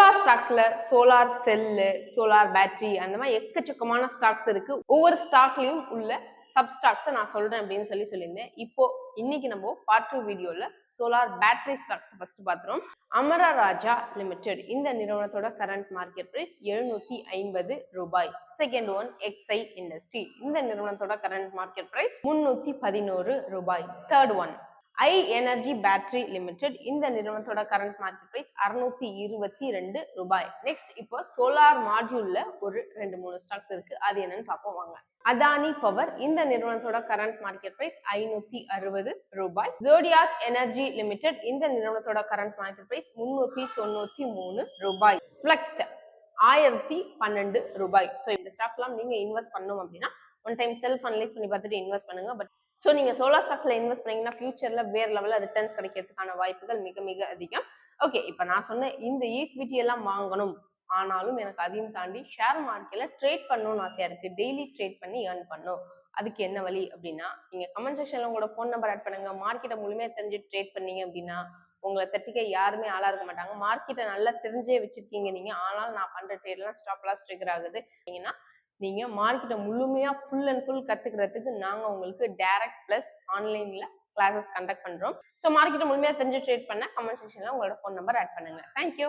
Solar ஸ்டாக்ஸ்ல solar cell, solar battery அந்த மாதிரி எக்கச்சக்கமான ஸ்டாக்ஸ் இருக்கு. ஒவ்வொரு ஸ்டாக்லயும் உள்ள சப் ஸ்டாக்ஸை நான் சொல்றேன் அப்படின்னு சொல்லியிருந்தேன். இப்போ இன்னைக்கு நம்ம பார்ட் 2 வீடியோல சோலார் பேட்டரி ஸ்டாக்ஸ் ஃபர்ஸ்ட் பார்த்துறோம். அமரா ராஜா லிமிடெட் இந்த நிறுவனத்தோட கரண்ட் மார்க்கெட் பிரைஸ் 750 ரூபாய். செகண்ட் ஒன் எக்ஸை இண்டஸ்ட்ரி இந்த நிறுவனத்தோட கரண்ட் மார்க்கெட் பிரைஸ் 311 ரூபாய். தேர்ட் ஒன் ஐ எனர்ஜி பேட்டரி லிமிடெட் இந்த நிறுவனத்தோட கரண்ட் மார்க்கெட் பிரைஸ் 622 ரூபாய். நெக்ஸ்ட் இப்போ சோலார் மாடியூல்ல ஒரு 2-3 ஸ்டாக்ஸ் இருக்கு, அது என்னன்னு பார்ப்போம் வாங்க. அதானி பவர் இந்த நிறுவனத்தோட கரண்ட் மார்க்கெட் பிரைஸ் 560 ரூபாய். ஜோடியாக் எனர்ஜி லிமிடெட் இந்த நிறுவனத்தோட கரண்ட் மார்க்கெட் பிரைஸ் 393 ரூபாய். ஃபிளக்ட் 1012 ரூபாய். ஸோ இந்த ஸ்டாக்ஸ் எல்லாம் நீங்க இன்வெஸ்ட் பண்ணணும் அப்படின்னா ஒன் டைம் செல்ஃப் அனலைஸ் பண்ணி பார்த்துட்டு இன்வெஸ்ட் பண்ணுங்க. பட் ஸோ நீங்க சோலார் ஸ்டாக்ஸ்ல இன்வெஸ்ட் பண்ணீங்கன்னா ஃபியூச்சர்ல வேற லெவலில் ரிட்டர்ன்ஸ் கிடைக்கிறதுக்கான வாய்ப்புகள் மிக மிக அதிகம். ஓகே, இப்போ நான் சொன்ன இந்த ஈக்விட்டி எல்லாம் வாங்கணும், ஆனாலும் எனக்கு அதையும் தாண்டி ஷேர் மார்க்கெட்ல ட்ரேட் பண்ணணும்னு ஆசையா இருக்கு, டெய்லி ட்ரேட் பண்ணி ஏர்ன் பண்ணும். அதுக்கு என்ன வழி அப்படின்னா நீங்க கமெண்ட் செக்ஷன்ல உங்களோட ஃபோன் நம்பர் ஆட் பண்ணுங்க. மார்க்கெட்டை முழுமையா தெரிஞ்சு ட்ரேட் பண்ணீங்க அப்படின்னா உங்களை தட்டிக்க யாருமே ஆளா இருக்க மாட்டாங்க. மார்க்கெட்டை நல்லா தெரிஞ்சே வச்சிருக்கீங்க நீங்க, ஆனாலும் நான் பண்ற ட்ரேட்லாம் ஸ்டாப் லாஸ் ட்ரிகர் ஆகுது அப்படின்னா நீங்க மார்க்கெட்டை முழுமையா ஃபுல் அண்ட் ஃபுல் கத்துக்கிறதுக்கு நாங்க உங்களுக்கு டைரக்ட் பிளஸ் ஆன்லைன்ல கிளாஸஸ் கண்டக்ட் பண்றோம். ஸோ மார்க்கெட்டை முழுமையா தெரிஞ்சு ட்ரேட் பண்ண கமெண்ட் செக்ஷன்ல உங்களோட ஃபோன் நம்பர் ஆட் பண்ணுங்க. தேங்க்யூ.